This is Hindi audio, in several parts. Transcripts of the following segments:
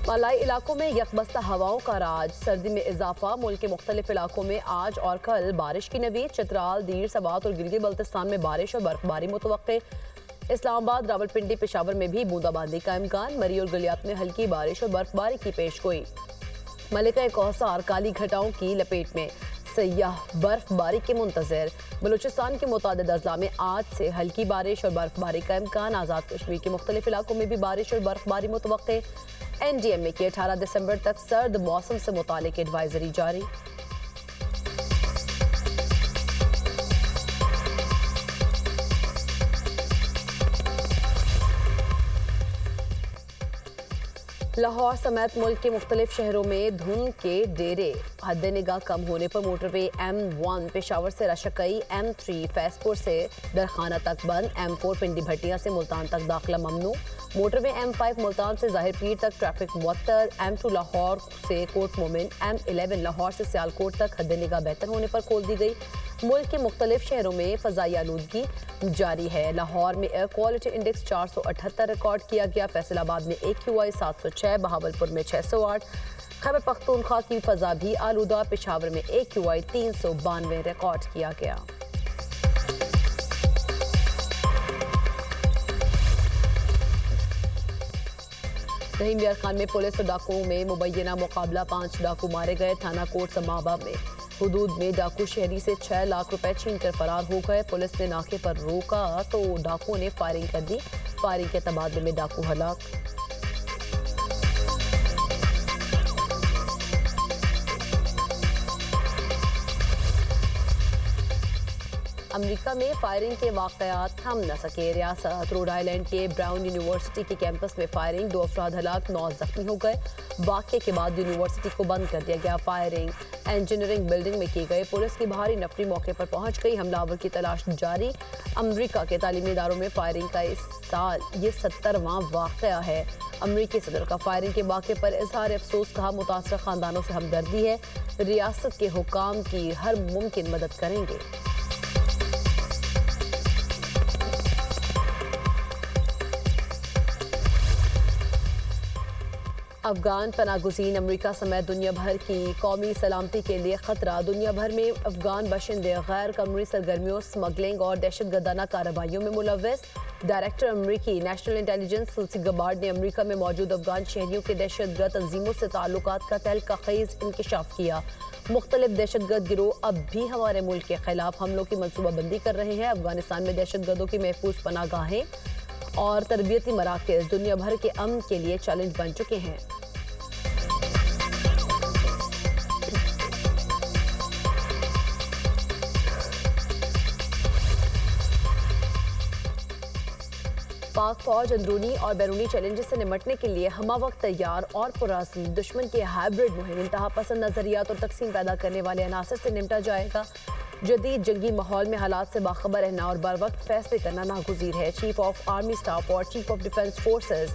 मलाई इलाकों में यकबस्ता हवाओं का राज, सर्दी में इजाफा। मुल्क के मुख्तलिफ इलाकों में आज और कल बारिश की नवीद। चित्राल, दीर, सवात और गिलगित बल्तिस्तान में बारिश और बर्फबारी मुतवक्के। इस्लामाबाद, रावलपिंडी, पेशावर में भी बूंदाबांदी का इम्कान। मरी और गलियात में हल्की बारिश और बर्फबारी की पेशगोई। मलिका कौसार काली घटाओं की लपेट में, सयाह बर्फबारी के मुंतजर। बलूचिस्तान के मुतादिद अजला में आज से हल्की बारिश और बर्फबारी का इम्कान। आज़ाद कश्मीर के मुख्तलिफ इलाकों में भी बारिश और बर्फबारी मुतवक्के। NDMA की 18 दिसंबर तक सर्द मौसम से मुतालिक एडवाइजरी जारी। लाहौर समेत मुल्क के मुख्तलिफ शहरों में धुंध के डेरे। हद निगाह कम होने पर मोटरवे M1 पेशावर से रशकई, M3 फैसपुर से दरखाना तक बंद, M4 पिंडी भट्टियां से मुल्तान तक दाखिला ममनू। मोटरवे M5 मुल्तान से ज़ाहिर पीर तक ट्रैफिक मुअत्तल, M2 लाहौर से कोट मोमिन, M11 लाहौर से सियालकोट तक हद निगाह बेहतर होने पर खोल दी गई। मुल्क के मुख्तलिफ शहरों में फ़ज़ाई आलूदगी जारी है। लाहौर में एयर क्वालिटी इंडेक्स 478 रिकॉर्ड किया गया। फैसलाबाद में AQI 706, बहावलपुर में 608। खैबर पख्तूनख्वा की फ़ज़ा भी आलूदा। पेशावर में AQI 392 रिकॉर्ड किया गया। रहीम यार खान में पुलिस और डाकुओं में मुबैना मुकाबला, 5 डाकू मारे गए। थाना कोट समाबा में हुदूद में डाकू शहरी से 6 लाख रुपए छीन कर फरार हो गए। पुलिस ने नाके पर रोका तो डाकुओं ने फायरिंग कर दी। फायरिंग के तबादले में डाकू हलाक। अमेरिका में फायरिंग के वाकयात थम न सके। रियासत रोड आइलैंड के ब्राउन यूनिवर्सिटी के कैंपस में फायरिंग, 2 अफराद हलाक, 9 जख्मी हो गए। वाक़े के बाद यूनिवर्सिटी को बंद कर दिया गया। फायरिंग इंजीनियरिंग बिल्डिंग में की गई। पुलिस की भारी नफरी मौके पर पहुंच गई। हमलावर की तलाश जारी। अमेरिका के तालीमी इदारों में फायरिंग का इस साल ये 70वां वाक़या है। अमेरिकी सदर का फायरिंग के वाक़े पर इजहार अफसोस, कहा मुतासर खानदानों से हमदर्दी है, रियासत के हुकाम की हर मुमकिन मदद करेंगे। अफगान पनागुज़ीन अमेरिका समेत दुनिया भर की कौमी सलामती के लिए खतरा। दुनिया भर में अफगान बाशिंदे गैर कानूनी सरगर्मियों, स्मगलिंग और दहशतगर्दाना कार्रवाइयों में मुलव्वस। डायरेक्टर अमेरिकी नेशनल इंटेलिजेंस तुलसी गबार्ड ने अमेरिका में मौजूद अफगान शहरियों के दहशतगर्द तंजीमों से ताल्लुकात का तहलका ख़ेज़ इंकशाफ किया। मुख्तलिफ दहशतगर्द गिरोह अब भी हमारे मुल्क के खिलाफ हमलों की मनसूबाबंदी कर रहे हैं। अफगानिस्तान में दहशतगर्दों की महफूज पनागाहें और तरबियती मराकज़ दुनिया भर के अमन के लिए चैलेंज बन चुके हैं। पाक फौज अंदरूनी और बैरूनी चैलेंजेस से निपटने के लिए हमा वक्त तैयार और पुरअज़्म। दुश्मन के हाइब्रिड मुहिम, इंतहा पसंद नजरियात और तकसीम पैदा करने वाले अनासर से निपटा जाएगा। जदीद जंगी माहौल में हालात से बाखबर रहना और बर वक्त फैसले करना नागुज़ीर है। चीफ ऑफ आर्मी स्टाफ और chief of defence forces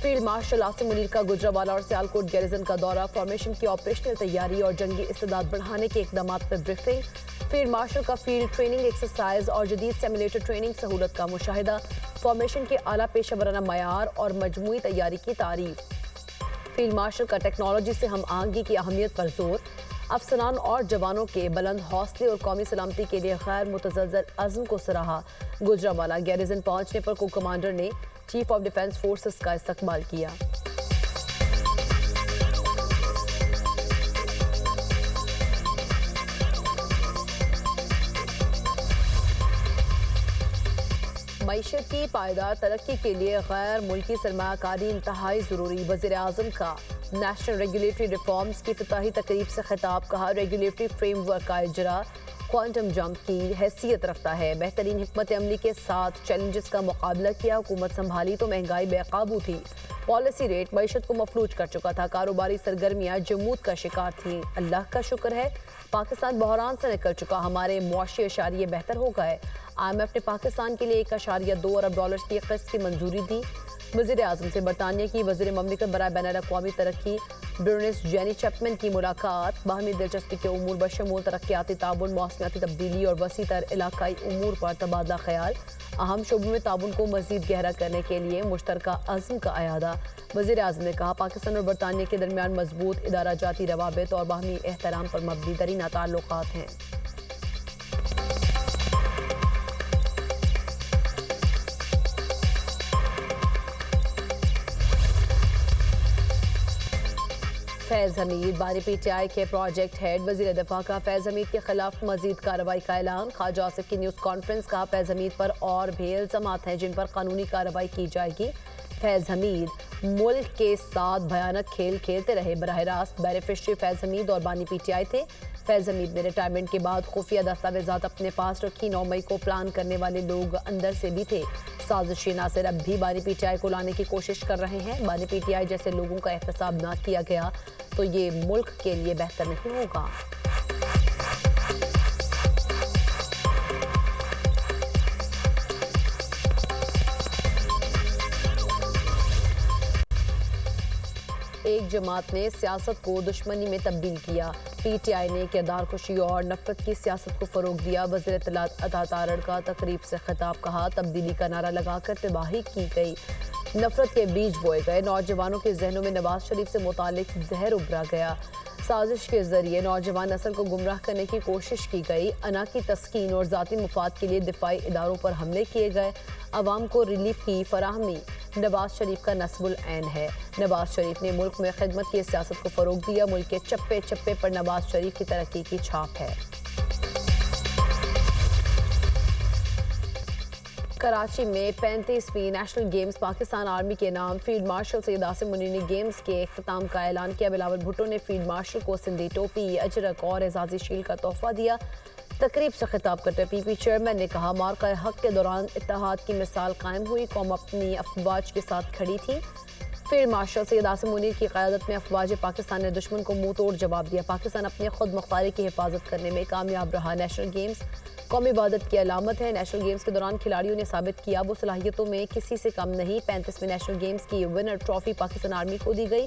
field marshal Asim Munir का गुजरावाला और सियालकोट गैरिजन का दौरा। फॉर्मेशन की ऑपरेशनल तैयारी और जंगी इस्तेदाद बढ़ाने के इकदाम पर ब्रीफिंग। फील्ड मार्शल का फील्ड ट्रेनिंग एक्सरसाइज और जदीद सिमुलेटर ट्रेनिंग सहूलत का मुशाहिदा। फॉर्मेशन के आला पेशा मयार और मजमूई तैयारी की तारीफ। फील्ड मार्शल का टेक्नोलॉजी से हम आहंगी की अहमियत पर जोर। अफसरान और जवानों के बुलंद हौसले और कौमी सलामती के लिए गैर मुतज़लज़ल अज़्म को सराहा। गुजरावाला गैरिजन पहुंचने पर को कमांडर ने चीफ ऑफ डिफेंस फोर्सेस का इस्तकबाल किया। मईशत की पायदार तरक्की के लिए गैर मुल्की सरमायाकारी इंतहाई ज़रूरी। वज़ीर आज़म का नेशनल रेगुलेटरी रिफॉर्म्स की इफ्तिताही तकरीब से खिताब, कहा रेगुलेटरी फ्रेमवर्क का इजरा क्वांटम जंप की हैसियत रखता है। बेहतरीन हिकमत अमली के साथ चैलेंजेस का मुकाबला किया। हुकूमत संभाली तो महंगाई बेकाबू थी। पॉलिसी रेट मईशत को मफलूज कर चुका था। कारोबारी सरगर्मियाँ जमूद का शिकार थीं। अल्लाह का शुक्र है पाकिस्तान बहरान से निकल चुका। हमारे मुआशी इशारे बेहतर हो गए। IMF ने पाकिस्तान के लिए $1.2 अरब की किस्त की मंजूरी दी। वज़ीर आज़म से बरतानिया की वज़ीर ममलिकत बराए बैनुल-अक़वामी तरक्की ब्रूनिस जेनी चैपमैन की मुलाकात। बाहमी दिलचस्पी के उमूर बशमूल तरक्याती ताउन, मौसमियाती तब्दीली और वसी तर इलाकाई उमूर पर तबादला ख्याल। अहम शोबों में ताउन को मज़ीद गहरा करने के लिए मुश्तरका अज़्म का अयादा। वज़ीर आज़म ने कहा, पाकिस्तान और बरतानिया के दरमियान मजबूत इदारा जाती रवाबित और बाहमी एहतराम पर मबनी दरीना ताल्लुकात हैं। फैज़ हमीद बानी PTI के प्रोजेक्ट हेड। वज़ीर दिफा का फैज़ हमीद के खिलाफ मजीद कार्रवाई का ऐलान। ख्वाजा आसिफ की न्यूज़ कॉन्फ्रेंस का फैज़ हमीद पर और भी इल्ज़ामात हैं जिन पर कानूनी कार्रवाई की जाएगी। फैज़ हमीद मुल्क के साथ भयानक खेल खेलते रहे। बराह रास्त बेनिफिशरी फैज़ हमीद और बानी PTI थे। फैज़ हमीद ने रिटायरमेंट के बाद खुफिया दस्तावेजात अपने पास रखी। 9 मई को प्लान करने वाले लोग अंदर से भी थे। साजिशी नासिर अब भी बानी PTI को लाने की कोशिश कर रहे हैं। बानी PTI जैसे लोगों का एहतसाब ना किया गया तो ये मुल्क के लिए बेहतर नहीं होगा। एक जमात ने सियासत को दुश्मनी में तब्दील किया। PTI ने किरदार खुशी और नफरत की सियासत को फरोग दिया। वज़ीर इत्तलात अता तारड़ का तकरीब से खिताब। कहा, तब्दीली का नारा लगाकर तबाही की गई, नफरत के बीज बोए गए, नौजवानों के जहनों में नवाज शरीफ से मुतालिक जहर उभरा गया। साजिश के जरिए नौजवान नस्ल को गुमराह करने की कोशिश की गई। अना की तस्कीन और ज़ाती मुफाद के लिए दिफाई इदारों पर हमले किए गए। अवाम को रिलीफ की फराहमी नवाज शरीफ का नस्बुल ऐन है। नवाज शरीफ ने मुल्क में खिदमत की सियासत को फरोग दिया। मुल्क के चप्पे चप्पे पर नवाज शरीफ की तरक्की की छाप है। कराची में 35वीं नेशनल गेम्स पाकिस्तान आर्मी के नाम। फील्ड मार्शल सैयद आसिम मुनीर ने गेम्स के इख्तिताम का ऐलान किया। बिलावल भुट्टो ने फील्ड मार्शल को सिंधी टोपी, अजरक और एजाजी शील्ड का तोहफा दिया। तकरीब से खिताब करते PP चेयरमैन ने कहा, मार्का हक के दौरान इत्तेहाद की मिसाल कायम हुई। कौम अपनी अफवाज के साथ खड़ी थी। फील्ड मार्शल सैयद आसिम मुनीर की क़यादत में अफवाज पाकिस्तान ने दुश्मन को मुंह तोड़ जवाब दिया। पाकिस्तान अपनी खुद मुख्तारी की हिफाजत करने में कामयाब रहा। नेशनल गेम्स कौमी इबादत की अलामत है। नेशनल गेम्स के दौरान खिलाड़ियों ने साबित किया वो सलाहियतों में किसी से कम नहीं। 35वीं नेशनल गेम्स की विनर ट्रॉफी पाकिस्तान आर्मी को दी गई।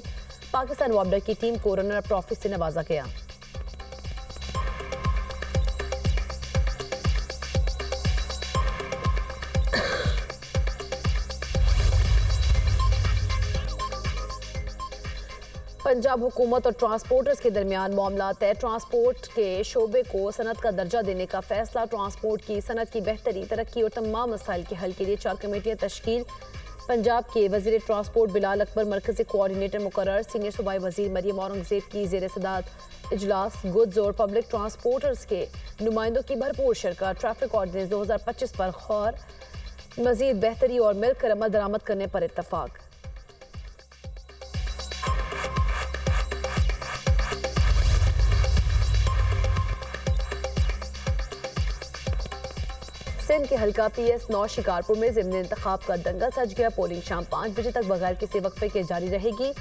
पाकिस्तान वॉर्डर की टीम को रनर अप ट्रॉफी से नवाजा गया। पंजाब हुकूमत और ट्रांसपोर्टर्स के दरमियान मामला तय। ट्रांसपोर्ट के शोबे को सनत का दर्जा देने का फैसला। ट्रांसपोर्ट की सनत की बेहतरी, तरक्की और तमाम मसाइल के हल के लिए 4 कमेटियां तश्कील। पंजाब के वजीर ट्रांसपोर्ट बिलाल अकबर मरकजी कोऑर्डिनेटर मुकर्रर। सीनियर सूबाई वजीर मरियम औरंगजेब की ज़ेर सदारत इजलास। गुड्स और पब्लिक ट्रांसपोर्टर्स के नुमाइंदों की भरपूर शिरकत। ट्रैफिक ऑर्डिनेंस 2025 पर गौर। मजीद बेहतरी और मिलकर अमल दरामद करने पर इत्तफाक। सिंध के हल्का PS9 शिकारपुर में ज़िमनी इंतखाब का दंगल सज गया। पोलिंग शाम 5 बजे तक बगैर किसी वक्फे के जारी रहेगी।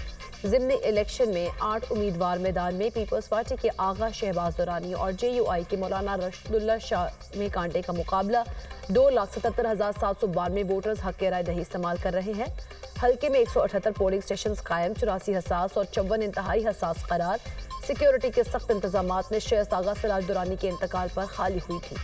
ज़िमनी इलेक्शन में 8 उम्मीदवार मैदान में। पीपल्स पार्टी के आगा शहबाज दुरानी और JUI के मौलाना रशदुल्ला शाह में कांटे का मुकाबला। 2,77,792 वोटर्स हक राय दही इस्तेमाल कर रहे हैं। हल्के में 178 पोलिंग स्टेशन कायम, 84 हसास और 54 इंतहाई हसास करार। सिक्योरिटी के सख्त इंतजाम में शेख आगा सिराज दुरानी के इंतकाल पर खाली हुई थी।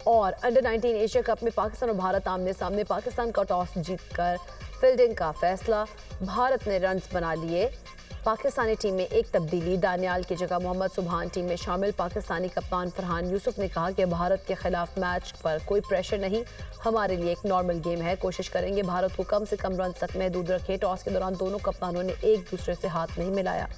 और अंडर 19 एशिया कप में पाकिस्तान और भारत आमने सामने। पाकिस्तान का टॉस जीतकर फील्डिंग का फैसला। भारत ने रन्स बना लिए। पाकिस्तानी टीम में एक तब्दीली, दानियाल की जगह मोहम्मद सुबहान टीम में शामिल। पाकिस्तानी कप्तान फरहान यूसुफ ने कहा कि भारत के खिलाफ मैच पर कोई प्रेशर नहीं, हमारे लिए एक नॉर्मल गेम है। कोशिश करेंगे भारत को कम से कम रन तक महदूद रखें। टॉस के दौरान दोनों कप्तानों ने एक दूसरे से हाथ नहीं मिलाया।